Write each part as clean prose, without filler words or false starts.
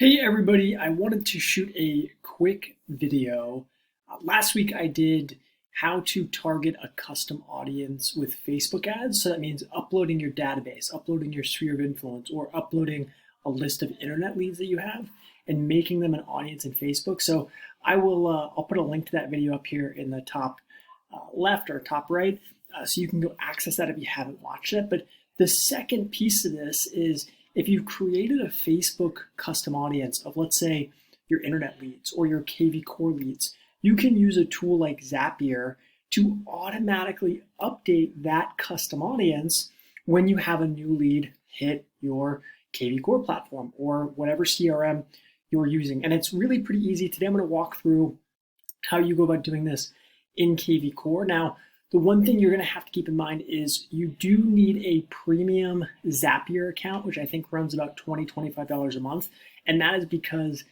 Hey everybody, I wanted to shoot a quick video. Last week I did how to target a custom audience with Facebook ads. So that means uploading your database, uploading your sphere of influence, or uploading a list of internet leads that you have and making them an audience in Facebook. So I'll put a link to that video up here in the top left or top right. So you can go access that if you haven't watched it. But the second piece of this is if you've created a Facebook custom audience of, let's say, your internet leads or your kvCORE leads, you can use a tool like Zapier to automatically update that custom audience when you have a new lead hit your kvCORE platform or whatever CRM you're using. And it's really pretty easy. Today I'm going to walk through how you go about doing this in kvCORE. Now, the one thing you're going to have to keep in mind is you do need a premium Zapier account, which I think runs about $20, $25 a month. And that is because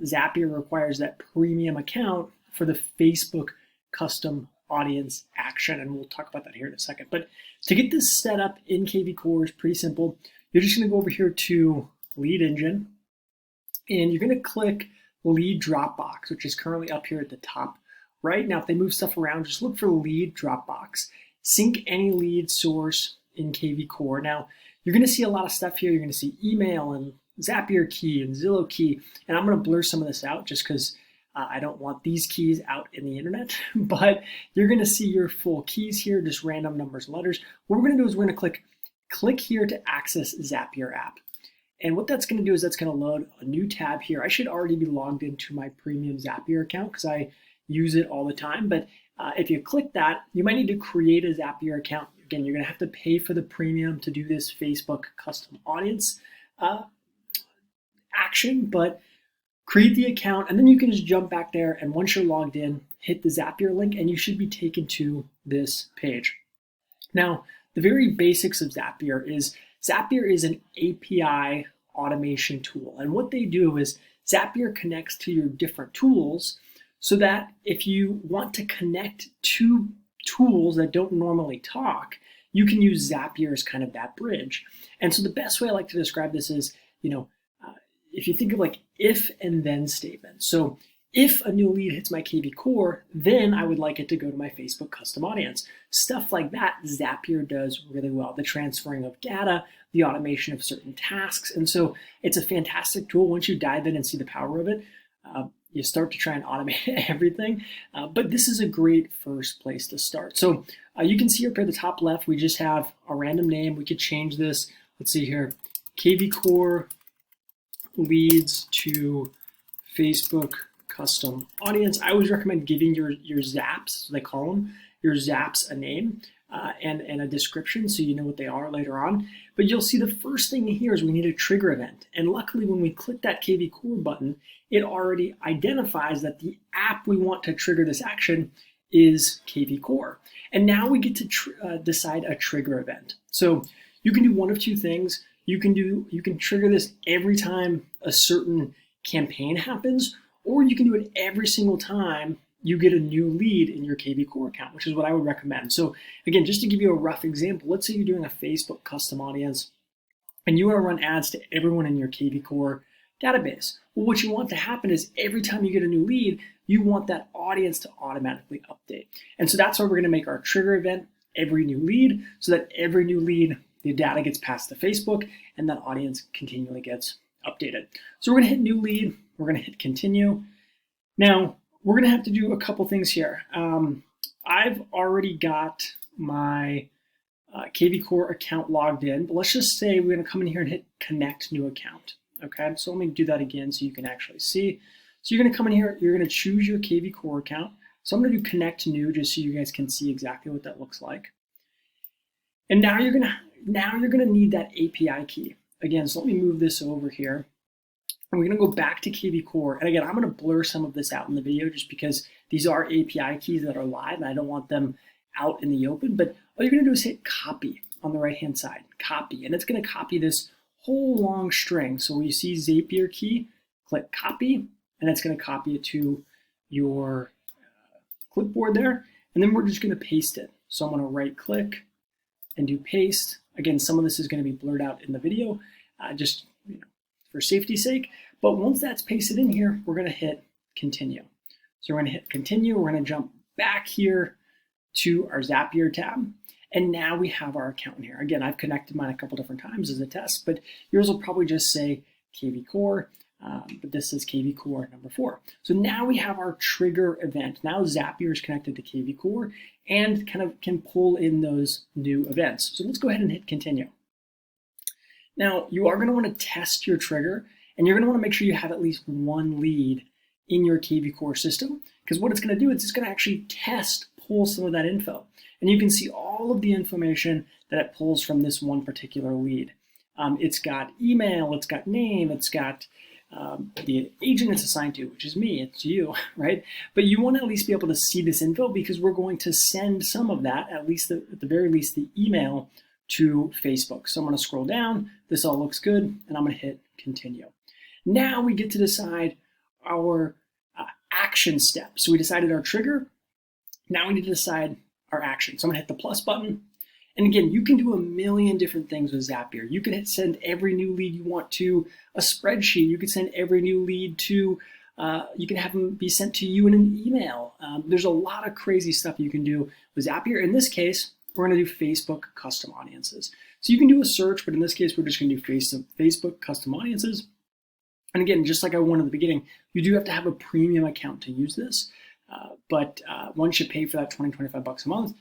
Zapier requires that premium account for the Facebook custom audience action. And we'll talk about that here in a second. But to get this set up in kvCORE is pretty simple. You're just going to go over here to Lead Engine, and you're going to click Lead Dropbox, which is currently up here at the top. Right now, if they move stuff around, just look for lead Dropbox. Sync any lead source in kvCORE. Now, you're going to see a lot of stuff here. You're going to see email and Zapier key and Zillow key. And I'm going to blur some of this out just because I don't want these keys out in the internet. But you're going to see your full keys here, just random numbers and letters. What we're going to do is we're going to click here to access Zapier app. And what that's going to do is that's going to load a new tab here. I should already be logged into my premium Zapier account because I use it all the time. But if you click that, you might need to create a Zapier account. Again, you're going to have to pay for the premium to do this Facebook custom audience action, but create the account and then you can just jump back there. And once you're logged in, hit the Zapier link and you should be taken to this page. Now, the very basics of Zapier is an API automation tool. And what they do is Zapier connects to your different tools so that if you want to connect to tools that don't normally talk, you can use Zapier as kind of that bridge. And so the best way I like to describe this is, if you think of like if and then statements. So if a new lead hits my kvCORE, then I would like it to go to my Facebook custom audience. Stuff like that, Zapier does really well. The transferring of data, the automation of certain tasks. And so it's a fantastic tool. Once you dive in and see the power of it, you start to try and automate everything, but this is a great first place to start. So you can see up here at the top left, we just have a random name. We could change this. Let's see here, kvCORE leads to Facebook custom audience. I always recommend giving your zaps, they call them, your zaps a name and a description so you know what they are later on. But you'll see the first thing here is we need a trigger event. And luckily when we click that kvCORE button, it already identifies that the app we want to trigger this action is kvCORE. And now we get to decide a trigger event. So you can do one of two things. You can trigger this every time a certain campaign happens, or you can do it every single time you get a new lead in your kvCORE account, which is what I would recommend. So again, just to give you a rough example, let's say you're doing a Facebook custom audience and you want to run ads to everyone in your kvCORE database. Well, what you want to happen is every time you get a new lead, you want that audience to automatically update. And so that's why we're going to make our trigger event every new lead, so that every new lead, the data gets passed to Facebook and that audience continually gets updated. So we're going to hit new lead. We're going to hit continue. Now, we're going to have to do a couple things here. I've already got my kvCORE account logged in, but let's just say we're going to come in here and hit connect new account. Okay, so let me do that again so you can actually see. So you're going to come in here, you're going to choose your kvCORE account. So I'm going to do connect new just so you guys can see exactly what that looks like. And now you're going to need that API key. Again, so let me move this over here. And we're going to go back to kvCORE. And again, I'm going to blur some of this out in the video just because these are API keys that are live and I don't want them out in the open. But all you're going to do is hit copy on the right-hand side, copy. And it's going to copy this whole long string. So when you see Zapier key, click copy, and it's going to copy it to your clipboard there. And then we're just going to paste it. So I'm going to right click and do paste. Again, some of this is going to be blurred out in the video, just for safety's sake. But once that's pasted in here, we're going to hit continue. So we're going to hit continue. We're going to jump back here to our Zapier tab. And now we have our account in here. Again, I've connected mine a couple different times as a test, but yours will probably just say kvCORE, but this is kvCORE number 4. So now we have our trigger event. Now Zapier is connected to kvCORE and kind of can pull in those new events. So let's go ahead and hit continue. Now you are going to want to test your trigger, and you're going to want to make sure you have at least one lead in your kvCORE system, because what it's going to do is it's going to actually pull some of that info. And you can see all of the information that it pulls from this one particular lead. It's got email, it's got name, it's got the agent it's assigned to, which is me, it's you, right? But you want to at least be able to see this info, because we're going to send some of that, at the very least the email, to Facebook. So I'm going to scroll down, this all looks good, and I'm going to hit continue. Now we get to decide our action step. So we decided our trigger. Now we need to decide our action. So I'm gonna hit the plus button. And again, you can do a million different things with Zapier. You can send every new lead you want to a spreadsheet. You can send every new lead to, you can have them be sent to you in an email. There's a lot of crazy stuff you can do with Zapier. In this case, we're gonna do Facebook custom audiences. So you can do a search, but in this case, we're just gonna do Facebook custom audiences. And again, just like I warned at the beginning, you do have to have a premium account to use this. But once you pay for that $25 a month,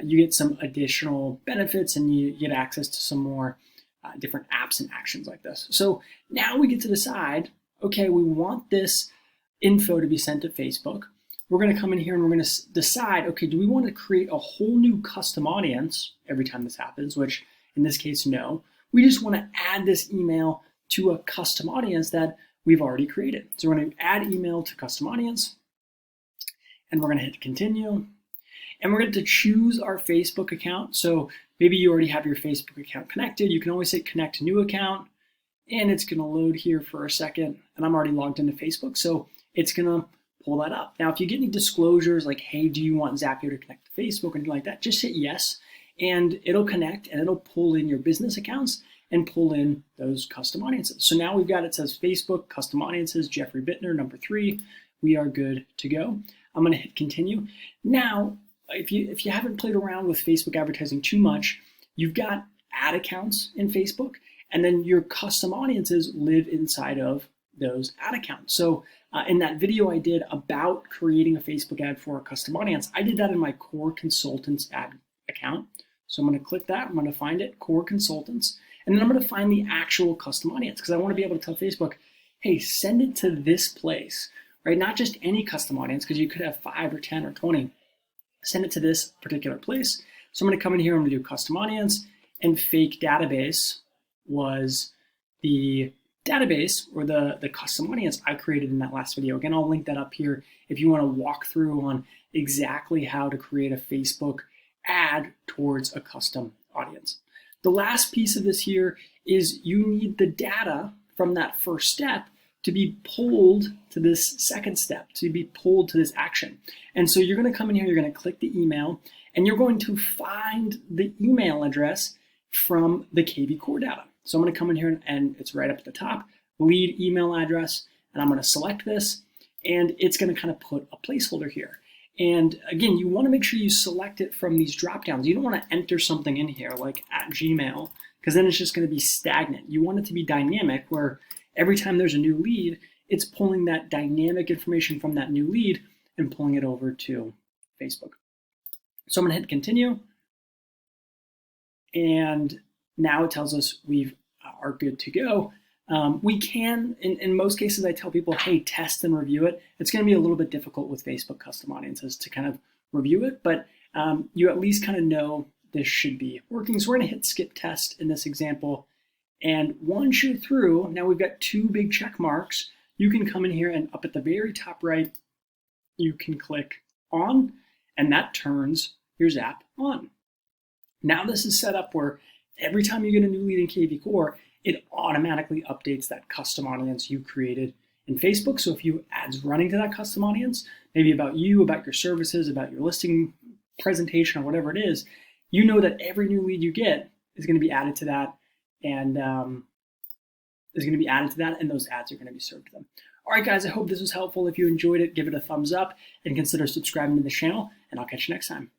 you get some additional benefits, and you get access to some more different apps and actions like this. So now we get to decide, okay, we want this info to be sent to Facebook. We're going to come in here and we're going to decide, okay, do we want to create a whole new custom audience every time this happens, which in this case, no. We just want to add this email to a custom audience that we've already created. So we're going to add email to custom audience, and we're going to hit continue, and we're going to choose our Facebook account. So maybe you already have your Facebook account connected. You can always hit connect to new account, and it's going to load here for a second, and I'm already logged into Facebook, so it's going to pull that up. Now, if you get any disclosures like, hey, do you want Zapier to connect to Facebook or anything like that, just hit yes, and it'll connect, and it'll pull in your business accounts and pull in those custom audiences. So now we've got, it says Facebook, custom audiences, Jeffrey Bittner, number 3. We are good to go. I'm going to hit continue. Now, if you haven't played around with Facebook advertising too much, you've got ad accounts in Facebook, and then your custom audiences live inside of those ad accounts. So in that video I did about creating a Facebook ad for a custom audience, I did that in my Core Consultants ad account. So I'm going to click that. I'm going to find it, Core Consultants. And then I'm going to find the actual custom audience, because I want to be able to tell Facebook, hey, send it to this place, right? Not just any custom audience, because you could have 5 or 10 or 20. Send it to this particular place. So I'm going to come in here, I'm going to do custom audience, and fake database was the database or the custom audience I created in that last video. Again, I'll link that up here if you want to walk through on exactly how to create a Facebook ad towards a custom audience. The last piece of this here is you need the data from that first step to be pulled to this second step, to be pulled to this action. And so you're going to come in here, you're going to click the email, and you're going to find the email address from the kvCORE data. So I'm going to come in here, and it's right up at the top, lead email address, and I'm going to select this, and it's going to kind of put a placeholder here. And again, you want to make sure you select it from these drop downs. You don't want to enter something in here like at Gmail, because then it's just going to be stagnant. You want it to be dynamic, where every time there's a new lead, it's pulling that dynamic information from that new lead and pulling it over to Facebook. So I'm going to hit continue. And now it tells us we are good to go. We can, in most cases, I tell people, hey, test and review it. It's going to be a little bit difficult with Facebook custom audiences to kind of review it, but you at least kind of know this should be working. So we're going to hit skip test in this example. And once you're through, now we've got 2 big check marks. You can come in here, and up at the very top right, you can click on, and that turns your Zap on. Now this is set up where every time you get a new lead in kvCORE, it automatically updates that custom audience you created in Facebook. So if you ads running to that custom audience, maybe about you, about your services, about your listing presentation, or whatever it is, you know that every new lead you get is going to be added to that, and is going to be added to that, and those ads are going to be served to them. All right, guys, I hope this was helpful. If you enjoyed it, give it a thumbs up and consider subscribing to the channel, and I'll catch you next time.